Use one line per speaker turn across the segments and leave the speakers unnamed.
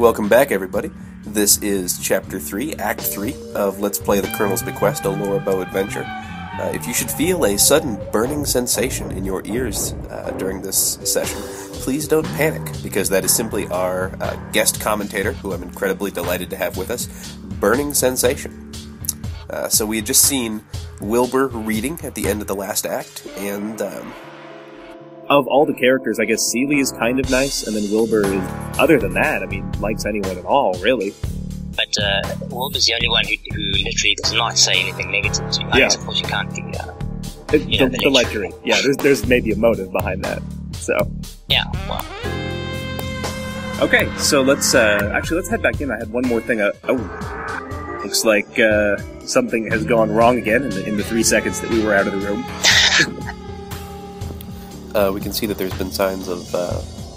Welcome back, everybody. This is Chapter 3, Act 3 of Let's Play the Colonel's Bequest, a Laura Bow adventure. If you should feel a sudden burning sensation in your ears during this session, please don't panic, because that is simply our guest commentator, who I'm incredibly delighted to have with us, Burning Sensation. So we had just seen Wilbur reading at the end of the last act, and
of all the characters, I guess Celie is kind of nice, and then Wilbur is, other than that, I mean, likes anyone at all, really.
But Wilbur's the only one who literally does not say anything negative to you. I guess, of course, you can't do
the lechery. Yeah, there's maybe a motive behind that. So.
Yeah, well.
Okay, so let's head back in. I had one more thing. Looks like something has gone wrong again in the 3 seconds that we were out of the room.
We can see that there's been signs of,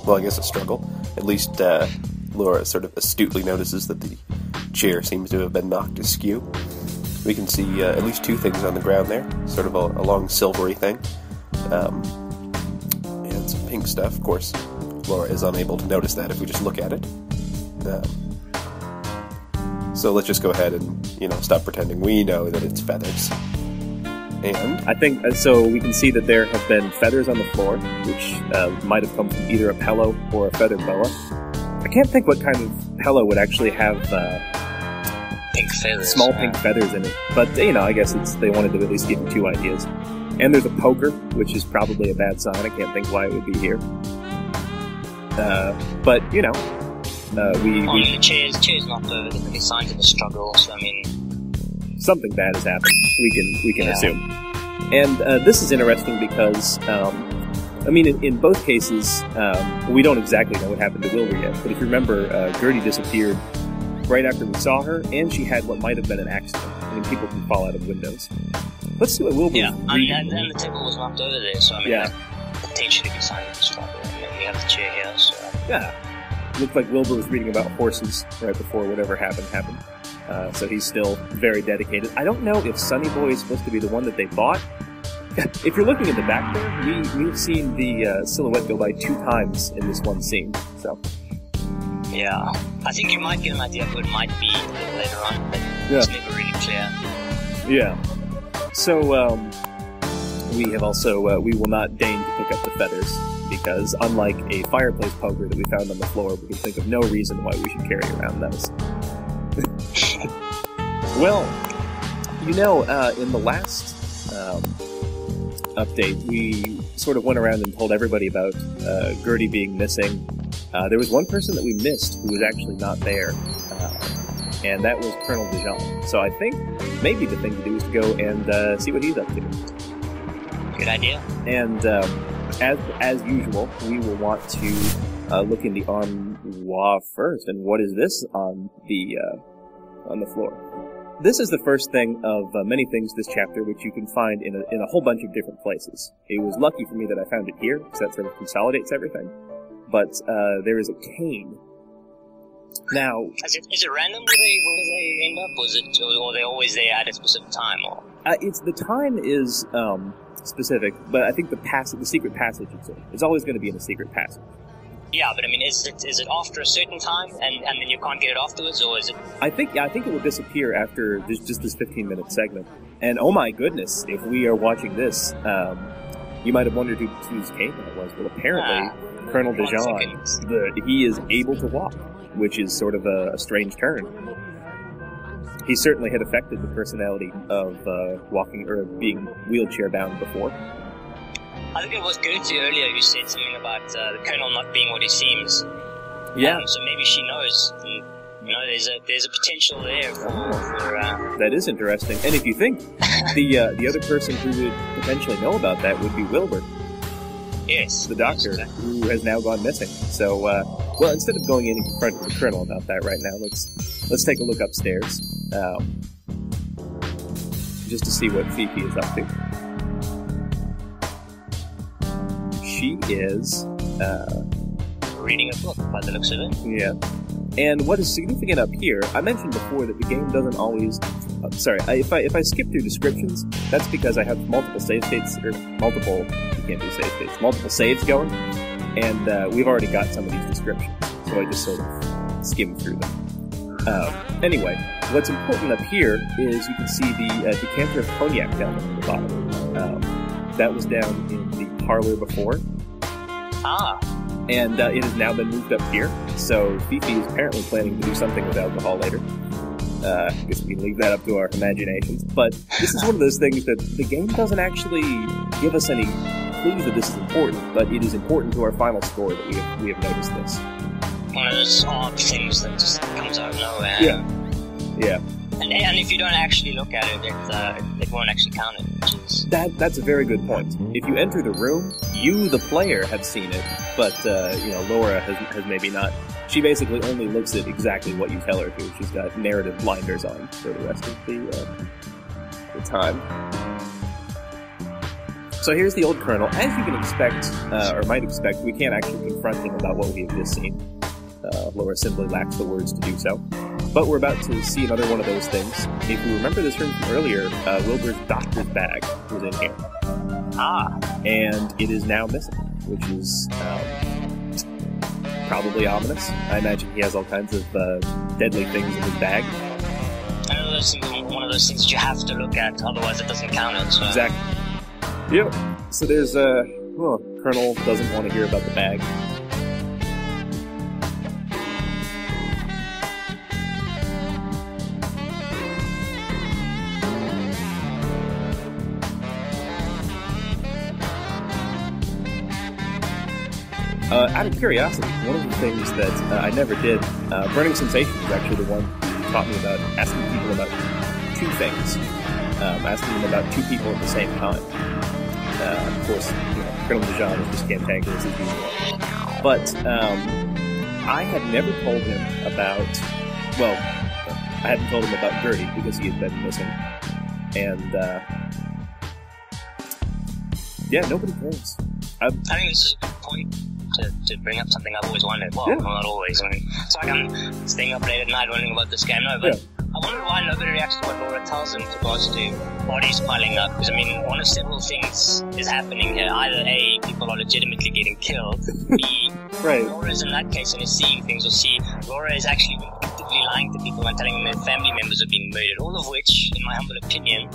I guess a struggle. At least Laura sort of astutely notices that the chair seems to have been knocked askew. We can see at least two things on the ground there, sort of a long silvery thing, and some pink stuff. Of course, Laura is unable to notice that if we just look at it. So let's just go ahead and, stop pretending we know that it's feathers. And
I think, so we can see that there have been feathers on the floor, which might have come from either a pillow or a feather boa. I can't think what kind of pillow would actually have
pink feathers,
small pink feathers in it. But, I guess they wanted to at least give you two ideas. And there's a poker, which is probably a bad sign. I can't think why it would be here. But,
the chair's not over. There's any signs of a struggle, so I mean...
something bad has happened, we can assume. And this is interesting because, in both cases, we don't exactly know what happened to Wilbur yet, but if you remember, Gertie disappeared right after we saw her, and she had what might have been an accident. People can fall out of windows. Let's see what Wilbur...
Yeah, and the table was knocked over there, so that potentially could be signs of a struggle. And then we have the chair here, so...
Yeah. Looked like Wilbur was reading about horses right before whatever happened. So he's still very dedicated. I don't know if Sonny Boy is supposed to be the one that they bought. If you're looking at the back there, we've seen the silhouette go by 2 times in this one scene. So.
Yeah. I think you might get an idea of who it might be a little later on, but it's never really clear.
Yeah. So, we have also, we will not deign to pick up the feathers, because unlike a fireplace poker that we found on the floor, we can think of no reason why we should carry around those. Well, in the last update, we sort of went around and told everybody about Gertie being missing. There was one person that we missed who was actually not there, and that was Colonel Dijon. So I think maybe the thing to do is to go and see what he's up to.
Good idea.
And as usual, we will want to look in the armoire first. And what is this on the floor? This is the first thing of many things this chapter, which you can find in a whole bunch of different places. It was lucky for me that I found it here, because that sort of consolidates everything. But there is a cane. Now,
is it random where they end up, or are they always there at a specific time? Or
the time is specific, but I think the secret passage is always going to be in a secret passage.
Yeah, but is it after a certain time, and then you can't get it afterwards, or is it...
I think it will disappear after just this 15-minute segment. And oh my goodness, if we are watching this, you might have wondered whose cane that was. Well, apparently, Colonel Dijon, he is able to walk, which is sort of a strange turn. He certainly had affected the personality of walking or being wheelchair-bound before.
I think it was Gertie earlier who said something about the Colonel not being what he seems.
Yeah.
So maybe she knows. And, there's a potential there for
That is interesting. And if you think, the other person who would potentially know about that would be Wilbur.
Yes.
The doctor, who has now gone missing. So, instead of going in and confronting the Colonel about that right now, let's take a look upstairs. Just to see what Fifi is up to. She is
reading a book by the looks of it.
Yeah. And what is significant up here, I mentioned before that the game doesn't always... if I skip through descriptions, that's because I have multiple save states, or multiple saves going, and we've already got some of these descriptions. So I just sort of skim through them. Anyway, what's important up here is you can see the decanter of cognac down at the bottom. That was down in the parlor before. And it has now been moved up here, so Fifi is apparently planning to do something with alcohol later. I guess we can leave that up to our imaginations. But this is one of those things that the game doesn't actually give us any clues that this is important, but it is important to our final score that we have noticed this.
One of those odd things that just comes out of nowhere.
Yeah.
And if you don't actually look at it, it won't actually count it. Which is...
That's a very good point. If you enter the room, you, the player, have seen it, but Laura has maybe not. She basically only looks at exactly what you tell her to. She's got narrative blinders on for the rest of the time. So here's the old Colonel. As you can expect, or might expect, we can't actually confront him about what we have just seen. Laura simply lacks the words to do so. But we're about to see another one of those things. If you remember this room from earlier, Wilbur's doctor's bag was in here. And it is now missing, which is probably ominous. I imagine he has all kinds of deadly things in his bag.
One of those things that you have to look at, otherwise it doesn't count it. So.
Exactly. Yep. So there's Colonel doesn't want to hear about the bag. Out of curiosity, one of the things that I never did, Burning Sensation was actually the one who taught me about asking people about two things. Asking them about two people at the same time. Of course, Colonel Dijon is just cantankerous as usual. But I had never told him about, I hadn't told him about Gertie because he had been missing. And, nobody cares.
I think this is a good point. To bring up something I've always wondered. Well, not always. I mean, it's like I'm staying up late at night wondering about this game. No, but I wonder why nobody reacts to what Laura tells them with regards to bodies piling up. Because, I mean, one of several things is happening here. Either A, people are legitimately getting killed. B, Laura is in that case and is seeing things. Or C, Laura is actually actively lying to people and telling them their family members are being murdered. All of which, in my humble opinion,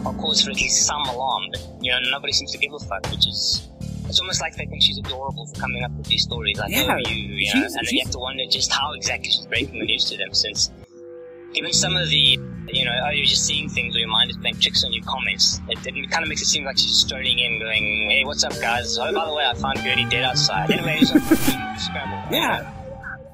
are cause for at least some alarm. But, nobody seems to give a fuck, which is... It's almost like they think she's adorable for coming up with these stories like, and then you have to wonder just how exactly she's breaking the news to them, since given some of the, you're just seeing things or your mind is playing tricks on your comments, it kind of makes it seem like she's strolling in going, hey, what's up, guys? Oh, by the way, I found Gertie dead outside. Anyway, it's a scramble.
Yeah.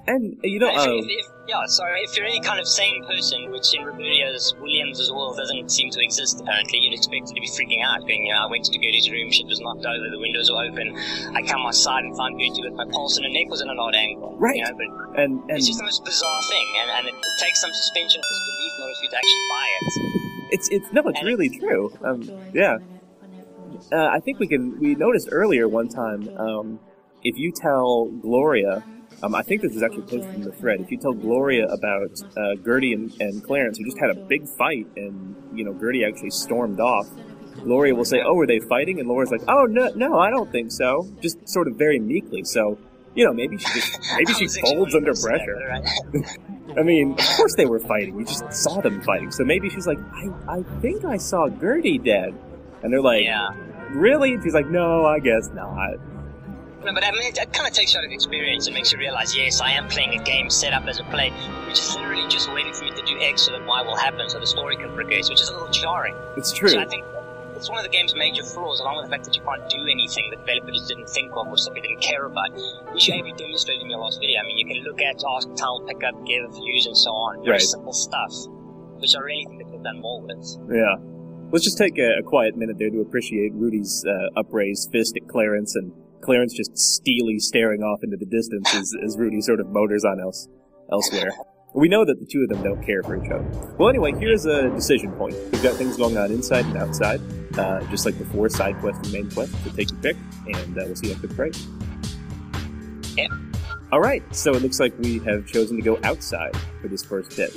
And,
if you're any kind of sane person, which in Roberto's Williams' world doesn't seem to exist apparently, you'd expect it to be freaking out, going, I went to Gertie's room, shit was knocked over, the windows were open, I come outside and found Gertie with my pulse and her neck was in an odd angle.
Right.
But
and
it's just the most bizarre thing, and it takes some suspension of disbelief in order for you to actually buy it.
It's really true. I think we noticed earlier one time, if you tell Gloria, I think this is actually posted in the thread. If you tell Gloria about Gertie and Clarence, who just had a big fight, and Gertie actually stormed off, Gloria will say, "Oh, were they fighting?" And Laura's like, "Oh, no, I don't think so." Just sort of very meekly. So, maybe she folds under pressure. I mean, of course they were fighting. You just saw them fighting. So maybe she's like, "I think I saw Gertie dead," and they're like, "Really?" And she's like, "No, I guess not."
No, but I mean, it kind of takes you out of experience and makes you realize, yes, I am playing a game set up as a play, which is literally just waiting for me to do X so that Y will happen, so the story can progress, which is a little jarring.
It's true.
So I think it's one of the game's major flaws, along with the fact that you can't do anything that developers didn't think of or simply didn't care about, which you maybe demonstrated in your last video. I mean, you can look at ask, tell, pick up, give, use, and so on. Very simple stuff, which I really think they could have done more with.
Yeah. Let's just take a quiet minute there to appreciate Rudy's upraised fist at Clarence, and Clarence just steely staring off into the distance as Rudy sort of motors on elsewhere. We know that the two of them don't care for each other. Well, anyway, here's a decision point. We've got things going on inside and outside, just like before, side quest and main quest. So take your pick, and we'll see after the break.
Yeah.
All right, so it looks like we have chosen to go outside for this first bit.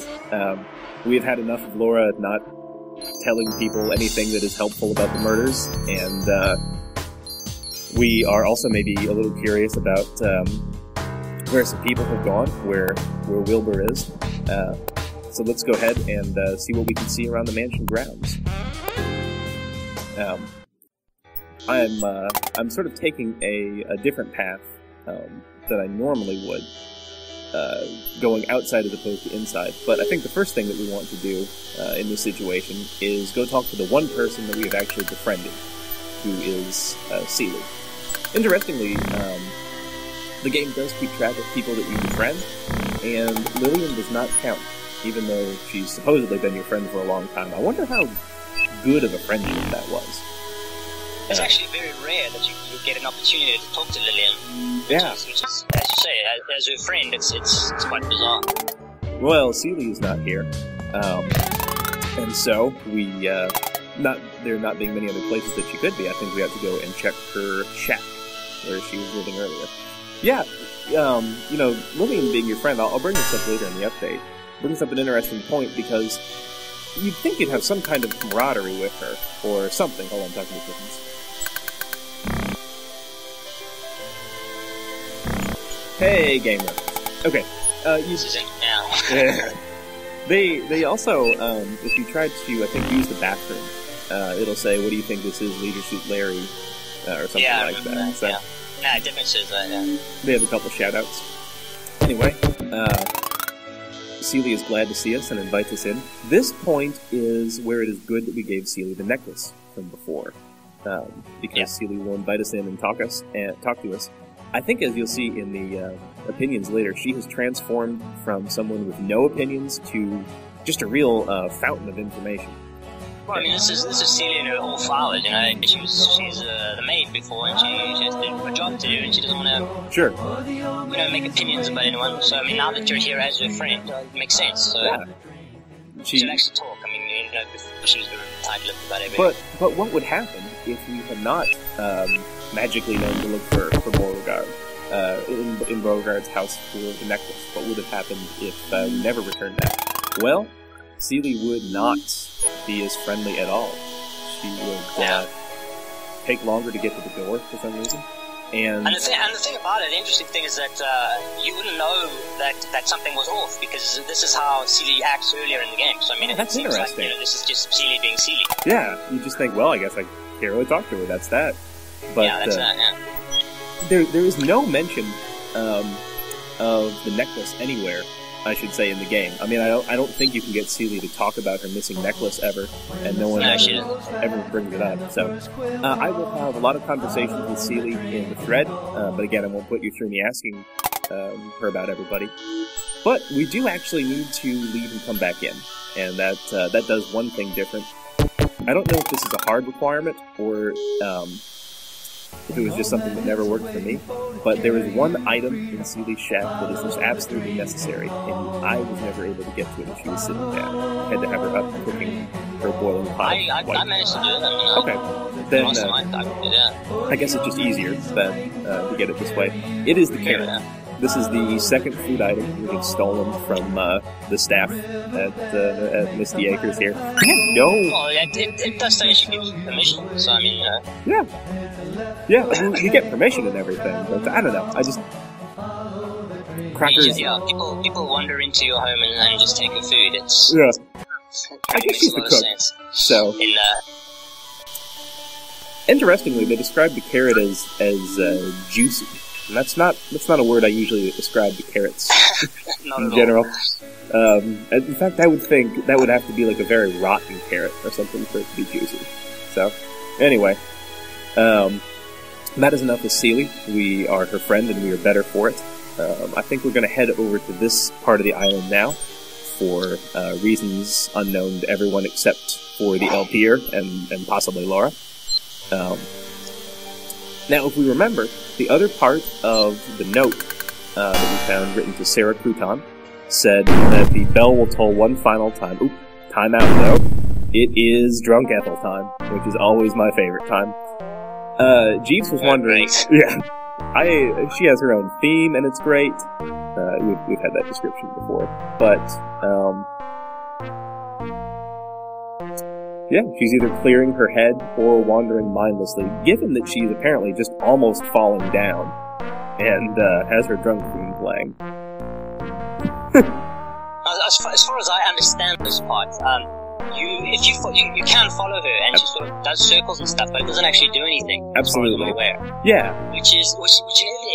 We have had enough of Laura not telling people anything that is helpful about the murders, and we are also maybe a little curious about where some people have gone, where Wilbur is. So let's go ahead and see what we can see around the mansion grounds. I'm sort of taking a different path than I normally would, going outside as opposed to inside. But I think the first thing that we want to do in this situation is go talk to the one person that we have actually befriended, who is Celie. Interestingly, the game does keep track of people that you befriend, and Lillian does not count, even though she's supposedly been your friend for a long time. I wonder how good of a friendship that was.
It's actually very rare that you get an opportunity to talk to Lillian.
Yeah.
Which is, as you say, as her friend, it's quite bizarre.
Well, Celie is not here, and so we, there not being many other places that she could be, I think we have to go and check her shack, where she was living earlier. Yeah, Lillian being your friend, I'll bring this up later in the update, brings up an interesting point, because you'd think you'd have some kind of camaraderie with her, or something. Hold on, I'm talking to kittens. Hey, gamer. Okay,
This isn't now.
They also, if you try to, I think, use the bathroom, it'll say, what do you think this is, Leisure Suit Larry, or something like that. So,
yeah. Nah, it definitely says that, yeah.
They have a couple shout-outs. Anyway, Celie is glad to see us and invites us in. This point is where it is good that we gave Celie the necklace from before, because Celie will invite us in and talk to us. I think, as you'll see in the opinions later, she has transformed from someone with no opinions to just a real fountain of information.
Well, I mean, this is Celie in her old father, you know. She's the maid before, and she has a job to do, and she doesn't want to, make opinions about anyone. So, I mean, now that you're here as her friend, it makes sense. So, she should actually talk. I mean, before she was very tight-lipped about everything.
But what would happen if we had not magically known to look for Beauregard in Beauregard's house for the necklace? What would have happened if we never returned that? Well, Celie would not be as friendly at all. She would take longer to get to the door for some reason. And
the thing about it, the interesting thing is that you wouldn't know that something was off, because this is how Celie acts earlier in the game. So I mean, it seems like this is just Celie being Celie.
Yeah, you just think, well, I guess I can't really talk to her. That's that. But
that's that. Yeah.
There is no mention of the necklace anywhere, I should say, in the game. I mean, I don't think you can get Celie to talk about her missing necklace ever, and no one ever brings it up. So, I will have a lot of conversations with Celie in the thread, but again, I won't put you through me asking her about everybody. But we do actually need to leave and come back in, and that does one thing different. I don't know if this is a hard requirement, or if it was just something that never worked for me, but there is one item in Celie's shack that is just absolutely necessary, and I was never able to get to it when she was sitting down. I had to have her up cooking her boiling pot.
I managed to do it.
Okay. Then, I guess it's just easier than to get it this way. It is the carrot.
Yeah.
This is the second food item we have stolen from the staff at Misty Acres here. No.
Well, it does say she gives permission, so I mean,
Yeah, I mean, you get permission and everything, but I don't know. I just crackers.
Yeah, people wander into your home and just take your food. It's
I guess she's the cook.
Sense.
So interestingly, they describe the carrot as juicy. And that's not a word I usually describe to carrots in general. In fact, I would think that would have to be like a very rotten carrot or something for it to be juicy. So, anyway, that is enough with Celie. We are her friend, and we are better for it. I think we're going to head over to this part of the island now for reasons unknown to everyone except for the LPer and possibly Laura. Now, if we remember, the other part of the note that we found written to Sarah Crouton said that the bell will toll one final time. Oop, time out though. It is Drunk Ethel time, which is always my favorite time. Jeeves was wondering... Yeah. She has her own theme, and it's great. We've had that description before. But, yeah, she's either clearing her head or wandering mindlessly, given that she's apparently just almost falling down and has her drunk theme playing.
As far as I understand this part, you can follow her, and she sort of does circles and stuff, but it doesn't actually do anything.
Absolutely.
As far as I'm aware.
Yeah.
Which in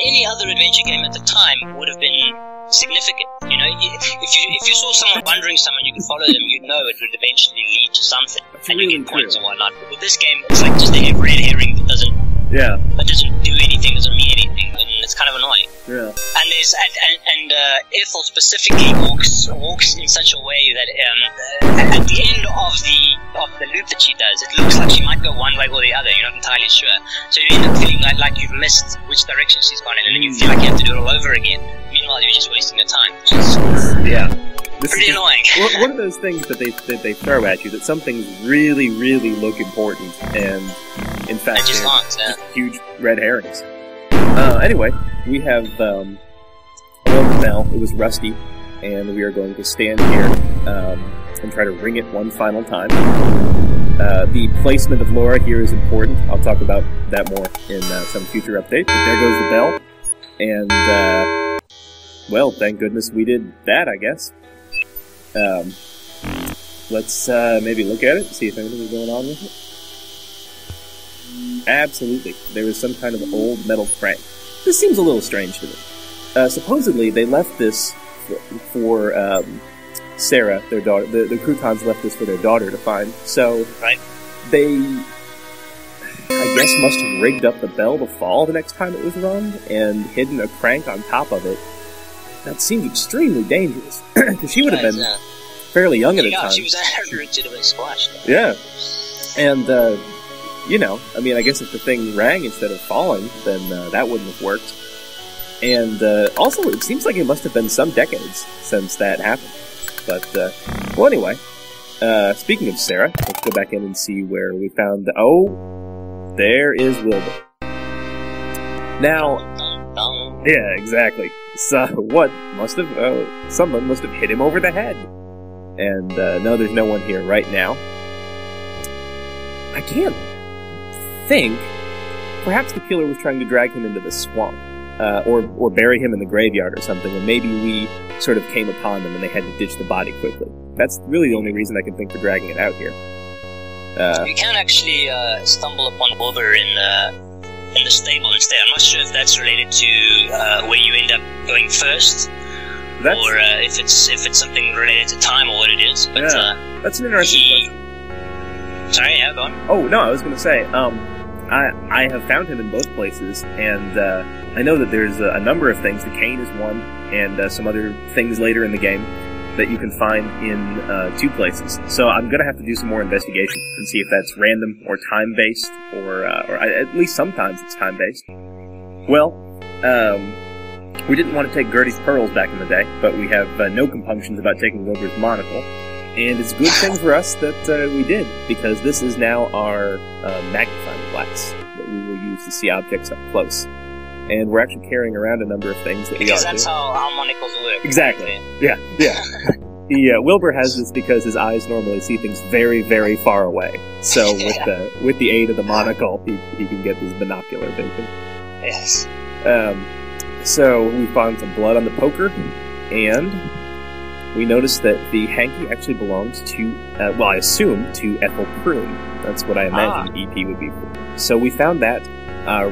any other adventure game at the time would have been significant. You know, if you saw someone wandering somewhere, you could follow them. You'd know it would eventually lead to something, and you get points and whatnot. But with this game, it's like just a red herring that doesn't do anything, doesn't mean anything, and it's kind of annoying.
Yeah.
And there's Ethel specifically walks in such a way that at the end of the loop that she does, it looks like she might go one way or the other. You're not entirely sure, so you end up feeling like you've missed which direction she's gone in, and then you feel like you have to do it all over again. Meanwhile, you're just wasting your time, which is pretty annoying.
One of those things that they throw at you, that some things really, really look important, and in fact,
just
huge red herrings. Anyway, we have the bell. It was rusty, and we are going to stand here and try to ring it one final time. The placement of Laura here is important. I'll talk about that more in some future update. But there goes the bell, and well, thank goodness we did that, I guess. Let's maybe look at it, see if anything is going on with it. Absolutely. There is some kind of old metal crank. This seems a little strange to me. Supposedly, they left this for Sarah, their daughter. The croutons left this for their daughter to find. So, they, I guess, must have rigged up the bell to fall the next time it was rung, and hidden a crank on top of it. That seems extremely dangerous, because she would have been fairly young at the time.
She was legitimately squashed.
Yeah. And, you know, I mean, I guess if the thing rang instead of falling, then that wouldn't have worked. And also, it seems like it must have been some decades since that happened. But, well, anyway, speaking of Sarah, let's go back in and see where we found the... Oh, there is Wilbur. Now, yeah, exactly. So, what must have... someone must have hit him over the head. And, no, there's no one here right now. I can't think. Perhaps the killer was trying to drag him into the swamp. Or bury him in the graveyard or something, and maybe we sort of came upon them and they had to ditch the body quickly. That's really the only reason I can think for dragging it out here.
You can actually stumble upon Wilbur in the stable instead. I'm not sure if that's related to where you end up going first, or if it's something related to time or what it is. But
that's an interesting question.
Sorry, yeah, go on.
Oh no, I was going to say, I have found him in both places, and I know that there's a number of things. The cane is one, and some other things later in the game that you can find in 2 places. So I'm going to have to do some more investigation and see if that's random or time-based, or at least sometimes it's time-based. Well, we didn't want to take Gertie's pearls back in the day, but we have no compunctions about taking Wilbur's monocle. And it's a good thing for us that we did, because this is now our magnifying glass that we will use to see objects up close. And we're actually carrying around a number of things that we ought to do.
Because that's how monocles work.
Exactly. Yeah. Wilbur has this because his eyes normally see things very, very far away. So with the aid of the monocle, he can get this binocular vision.
Yes.
So we found some blood on the poker, and we noticed that the hanky actually belongs to, well, I assume, to Ethel Prune. That's what I imagine EP would be for. So we found that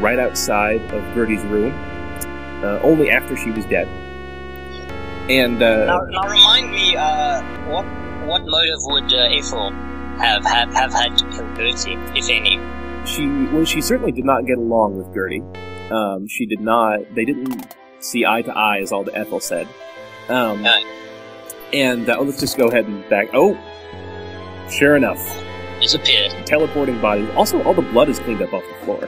right outside of Gertie's room, only after she was dead. And
now remind me, what motive would Ethel have had to kill Gertie, if any?
She certainly did not get along with Gertie. She did not. They didn't see eye to eye, as all the Ethel said. And let's just go ahead and back. Oh, sure enough,
disappeared.
Teleporting bodies. Also, all the blood is cleaned up off the floor.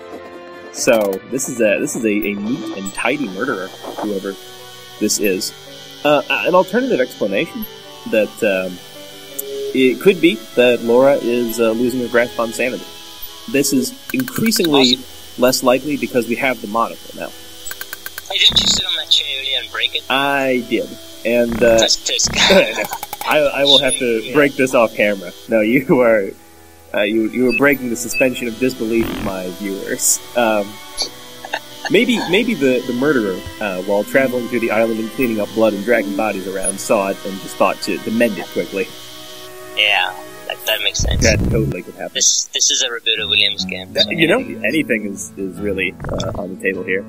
So this is a neat and tidy murderer, whoever this is. An alternative explanation that it could be that Laura is losing her grasp on sanity. This is increasingly less likely because we have the monocle now.
Hey, didn't you sit on that chair earlier and break it?
I did. And
tisk.
I will have to break this off camera. No, you are you are breaking the suspension of disbelief of my viewers. Maybe the murderer, while traveling through the island and cleaning up blood and dragging bodies around, saw it and just thought to mend it quickly.
Yeah, that makes sense.
That totally could happen.
This is a Roberta Williams game. So
Anything is really on the table here.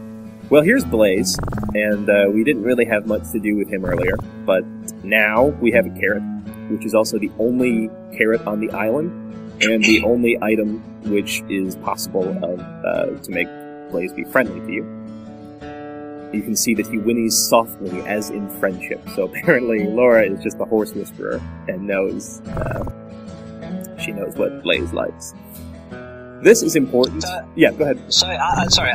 Well, here's Blaze, and we didn't really have much to do with him earlier, but now we have a carrot, which is also the only carrot on the island, and the only item which is possible to make Blaze be friendly to you. You can see that he whinnies softly, as in friendship, so apparently Laura is just the horse whisperer, and she knows what Blaze likes. This is important. Yeah, go ahead.
So, sorry.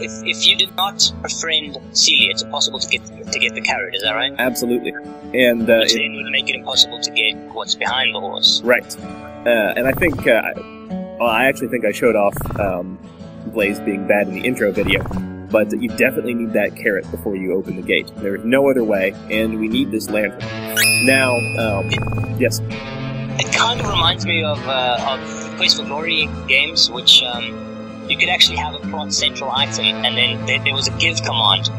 If you did not befriend Celie, it's impossible to get the carrot. Is that right?
Absolutely. And
which then would make it impossible to get what's behind the horse.
Right. And I think, I actually think I showed off Blaze being bad in the intro video. But you definitely need that carrot before you open the gate. There is no other way, and we need this lantern. Now, yes.
It kind of reminds me of Quest for Glory games, which you could actually have a plot central item, and then there was a give command,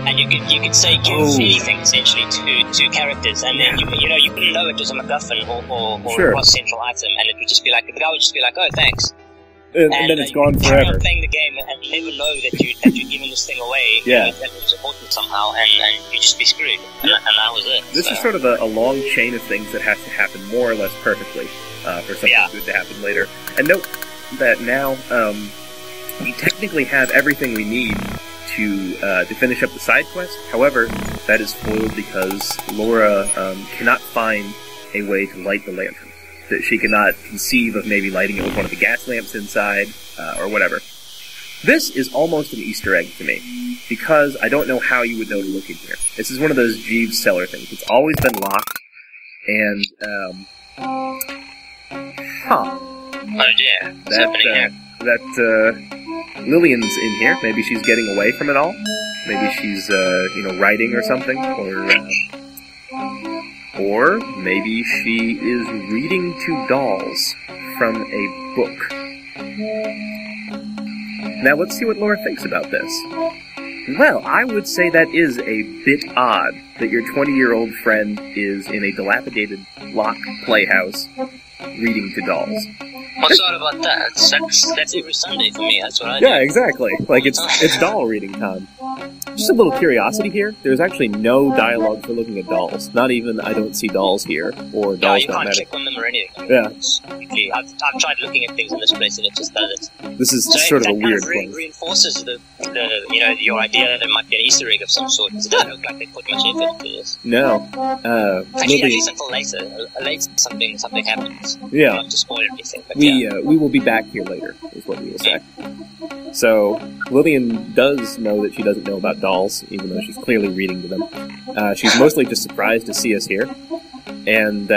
and you could say give anything essentially to characters, and then you wouldn't know it was a MacGuffin or
sure.
a plot central item, and it would just be like the guy would just be like, oh thanks.
And then it's gone forever.
You playing the game and never know that you're giving this thing away.
Yeah.
That was important somehow, and you just be screwed. And that was it.
This is sort of a long chain of things that has to happen more or less perfectly for something good to happen later. And note that now we technically have everything we need to finish up the side quest. However, that is foiled because Laura cannot find a way to light the lantern. That she cannot conceive of maybe lighting it with one of the gas lamps inside, or whatever. This is almost an Easter egg to me, because I don't know how you would know to look in here. This is one of those Jeeves cellar things. It's always been locked, and,
Oh dear, what's happening here?
Lillian's in here. Maybe she's getting away from it all. Maybe she's, writing or something, or maybe she is reading to dolls from a book. Now let's see what Laura thinks about this. Well, I would say that is a bit odd that your 20-year-old friend is in a dilapidated locked playhouse reading to dolls.
What's odd about that? That's every Sunday for me. That's what I do.
Yeah, exactly. Like it's doll reading time. Just a little curiosity here. There's actually no dialogue for looking at dolls. Not even I don't see dolls here, or dolls
you
don't
can't
matter.
click on them or anything.
Yeah.
I've tried looking at things in this place and it just does it.
This is just sort of a weird place.
Reinforces the your idea that it might be an Easter egg of some sort, because it doesn't look like they put much effort into this.
No.
Actually, at least until later. Later something happens.
Yeah.
Not to spoil everything. But
we will be back here later, is what we will say. So, Lillian does know that she doesn't know about dolls, even though she's clearly reading to them. She's mostly just surprised to see us here, and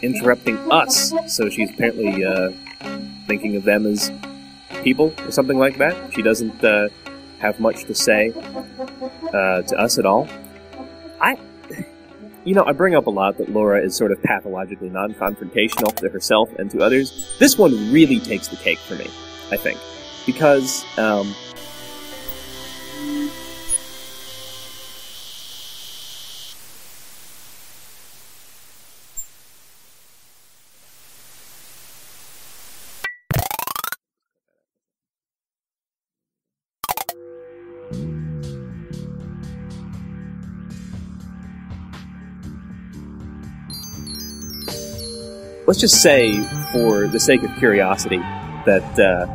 interrupting us, so she's apparently thinking of them as people, or something like that. She doesn't have much to say to us at all. I bring up a lot that Laura is sort of pathologically non-confrontational to herself and to others. This one really takes the cake for me, I think. Because, let's just say, for the sake of curiosity, that, that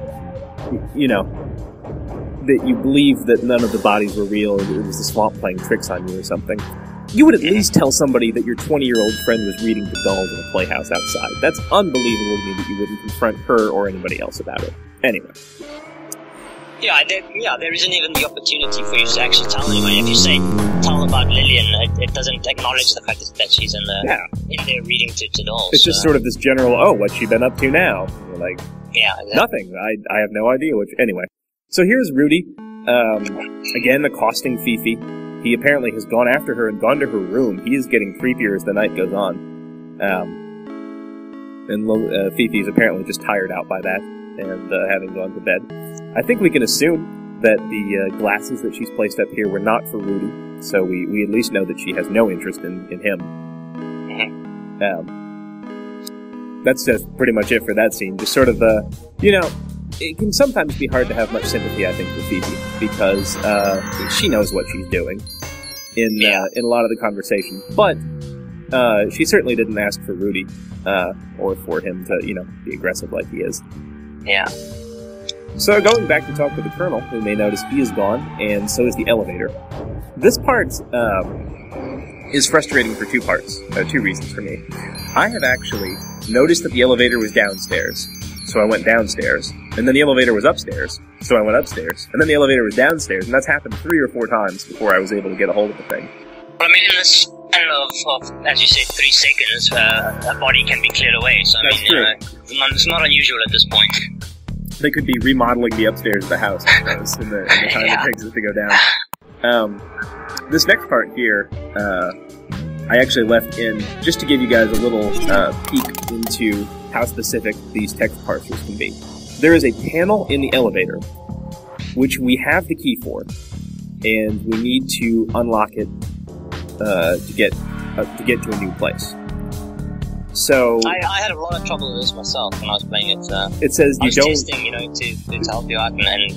you believe that none of the bodies were real, or it was the swamp playing tricks on you or something. You would at least tell somebody that your 20-year-old friend was reading to dolls in a playhouse outside. That's unbelievable to me that you wouldn't confront her or anybody else about it. Anyway.
There isn't even the opportunity for you to actually tell anyone. If you say, tell about Lillian, it doesn't acknowledge the fact that she's in there reading to dolls.
It's just sort of this general, what's she been up to now? And you're like,
exactly.
Nothing. I have no idea. Anyway. So here's Rudy, again accosting Fifi. He apparently has gone after her and gone to her room. He is getting creepier as the night goes on. And Fifi is apparently just tired out by that. and having gone to bed. I think we can assume that the glasses that she's placed up here were not for Rudy, so we at least know that she has no interest in him. That's just pretty much it for that scene. Just sort of, it can sometimes be hard to have much sympathy, I think, for Phoebe, because she knows what she's doing in a lot of the conversations. But she certainly didn't ask for Rudy, or for him to, be aggressive like he is.
Yeah.
So going back to talk to the Colonel, we may notice he is gone, and so is the elevator. This part is frustrating for two reasons for me. I have actually noticed that the elevator was downstairs, so I went downstairs, and then the elevator was upstairs, so I went upstairs, and then the elevator was downstairs, and that's happened 3 or 4 times before I was able to get a hold of the thing.
Well, I mean, in the span of as you said, 3 seconds, a body can be cleared away, so I mean, it's not unusual at this point.
They could be remodeling the upstairs of the house, I suppose, in the time it takes it to go down. This next part here, I actually left in just to give you guys a little peek into how specific these text parsers can be. There is a panel in the elevator, which we have the key for, and we need to unlock it to get to a new place. So
I had a lot of trouble with this myself when I was playing it.
It says you don't.
I was testing, to help you out, and I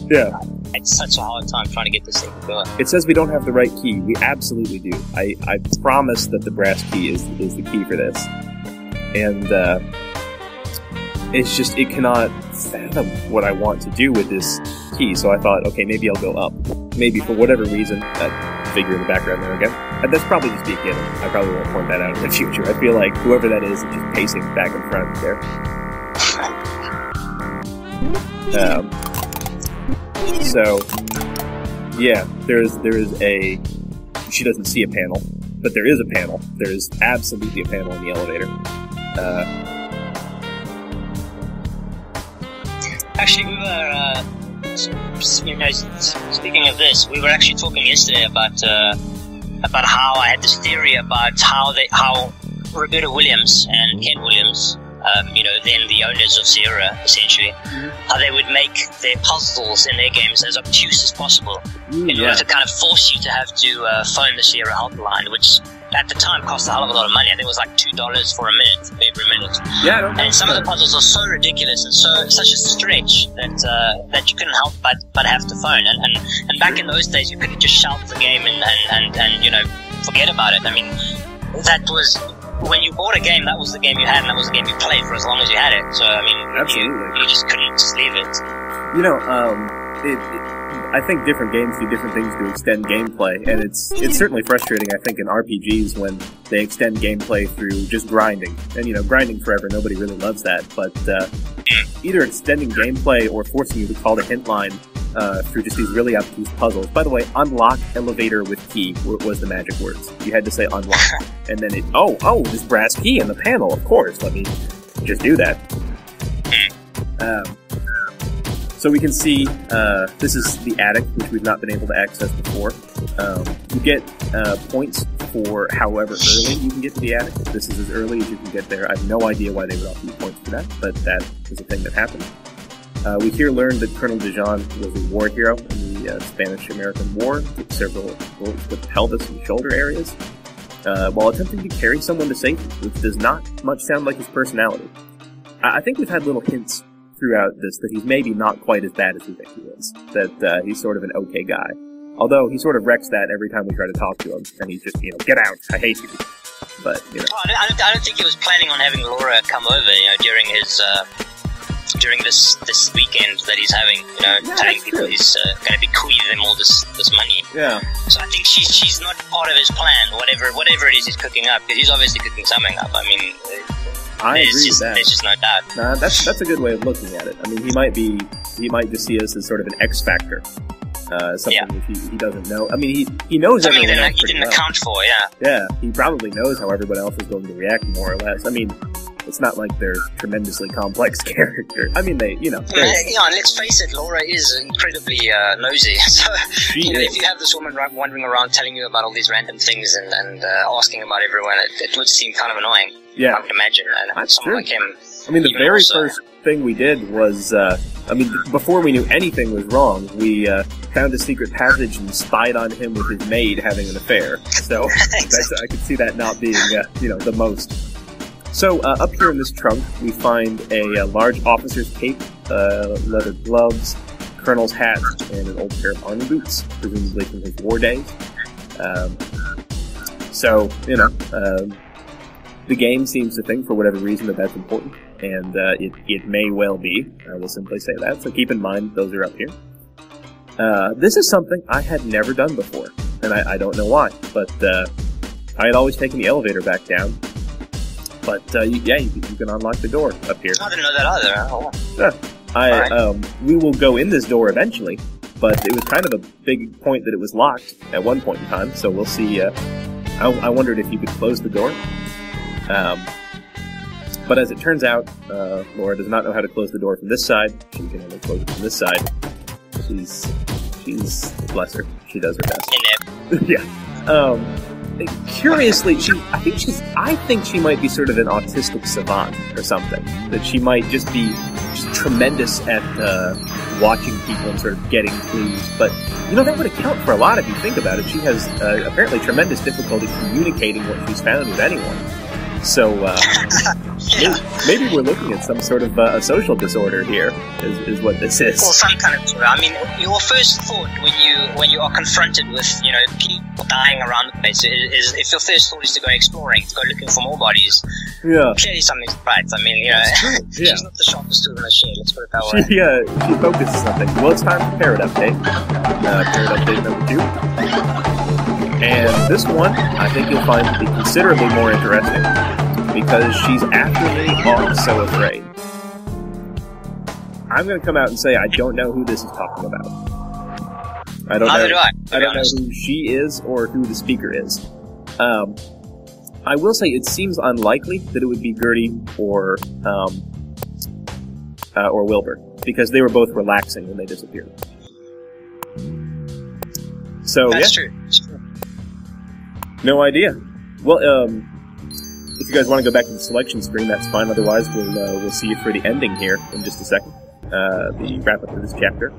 had such a hard time trying to get this thing to go.
It says we don't have the right key. We absolutely do. I promise that the brass key is the key for this, and it's just it cannot fathom what I want to do with this key. So I thought, okay, maybe I'll go up. Maybe for whatever reason, that figure in the background there again. That's probably just be a given. I probably won't point that out in the future. I feel like whoever that is just pacing back and front there. So, yeah, there is a. She doesn't see a panel, but there is a panel. There is absolutely a panel in the elevator.
Actually, we were. Speaking of this, we were actually talking yesterday about how I had this theory about how Roberta Williams and Ken Williams, then the owners of Sierra, essentially, how they would make their puzzles in their games as obtuse as possible in order to kind of force you to have to phone the Sierra helpline, which at the time cost a hell of a lot of money. I think it was like $2 for a minute, every minute.
Yeah,
and some of the puzzles are so ridiculous and such a stretch that you couldn't help but have to phone. And back in those days, you couldn't just shout the game and forget about it. I mean, that was when you bought a game. That was the game you had, and that was the game you played for as long as you had it. So I mean,
absolutely,
you just couldn't just leave it.
I think different games do different things to extend gameplay, and it's certainly frustrating, I think, in RPGs when they extend gameplay through just grinding. And, grinding forever, nobody really loves that, but either extending gameplay or forcing you to call the hint line through just these really obtuse puzzles. By the way, unlock elevator with key was the magic words. You had to say unlock. And then this brass key in the panel, of course, let me just do that. So we can see, this is the attic, which we've not been able to access before. You get points for however early you can get to the attic. This is as early as you can get there. I have no idea why they would offer you points for that, but that is a thing that happened. We here learned that Colonel Dijon was a war hero in the Spanish-American War, with several bullets with pelvis and shoulder areas, while attempting to carry someone to safety, which does not much sound like his personality. I think we've had little hints throughout this that he's maybe not quite as bad as we think he is, that he's sort of an okay guy. Although he sort of wrecks that every time we try to talk to him, and he's just, get out, I hate you. But,
I don't think he was planning on having Laura come over, during his, during this weekend that he's having, telling people he's going to bequeath them all this money.
Yeah.
So I think she's not part of his plan, whatever it is he's cooking up, because he's obviously cooking something up. I mean,
I agree with that.
There's just no doubt.
Nah, that's a good way of looking at it. I mean, he might just see us as sort of an X factor, something that he doesn't know. I mean, he knows
something
everyone else
he didn't account for. Yeah.
Yeah, he probably knows how everyone else is going to react, more or less. I mean, it's not like they're tremendously complex characters. I mean,
let's face it, Laura is incredibly nosy. So, if you have this woman wandering around telling you about all these random things and asking about everyone, it would seem kind of annoying.
Yeah,
I would imagine.
That's
someone
true.
like him.
I mean, the thing we did was, before we knew anything was wrong, we found a secret passage and spied on him with his maid having an affair. So I could see that not being, the most. So up here in this trunk, we find a large officer's cape, leather gloves, colonel's hat, and an old pair of army boots, presumably from his war days. The game seems to think, for whatever reason, that that's important, and it may well be. I will simply say that, so keep in mind those are up here. This is something I had never done before, and I don't know why, but I had always taken the elevator back down. But you can unlock the door up here.
I didn't know that either. Oh.
Yeah. We will go in this door eventually, but it was kind of a big point that it was locked at one point in time, so we'll see. I wondered if you could close the door. But as it turns out, Laura does not know how to close the door from this side. She can only close it from this side. She's bless her. She does her best. Yeah. Curiously, I think she might be sort of an autistic savant or something. That she might just be tremendous at watching people and sort of getting clues. But, that would account for a lot if you think about it. She has apparently tremendous difficulty communicating what she's found with anyone. So, maybe we're looking at some sort of a social disorder here, is what this is.
Or some kind of disorder. I mean, your first thought when you are confronted with, people dying around the place is if your first thought is to go exploring, to go looking for more bodies.
Yeah.
Clearly something's right. I mean, she's not the sharpest tool in the shed, let's put it that way.
She focuses on things. Well, it's time for Parrot Update. Parrot Update number 2. And this one, I think you'll find to be considerably more interesting, because she's after me, I'm so afraid. I'm going to come out and say I don't know who this is talking about. I don't know who she is or who the speaker is. I will say it seems unlikely that it would be Gertie or Wilbur, because they were both relaxing when they disappeared. So
That's true.
No idea. Well, if you guys want to go back to the selection screen, that's fine. Otherwise, we'll see you for the ending here in just a second. The wrap up of this chapter.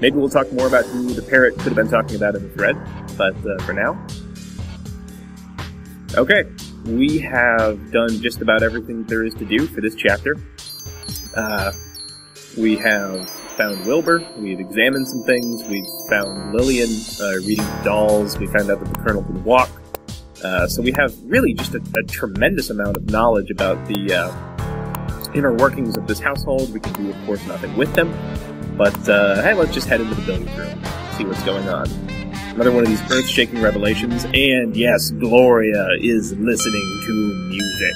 Maybe we'll talk more about who the parrot could have been talking about in the thread. But for now, okay, we have done just about everything there is to do for this chapter. We have found Wilbur, we've examined some things, we've found Lillian reading dolls, we found out that the Colonel can walk. So we have really just a tremendous amount of knowledge about the inner workings of this household. We can do, of course, nothing with them. But, hey, let's just head into the billiards room, see what's going on. Another one of these earth-shaking revelations, and yes, Gloria is listening to music.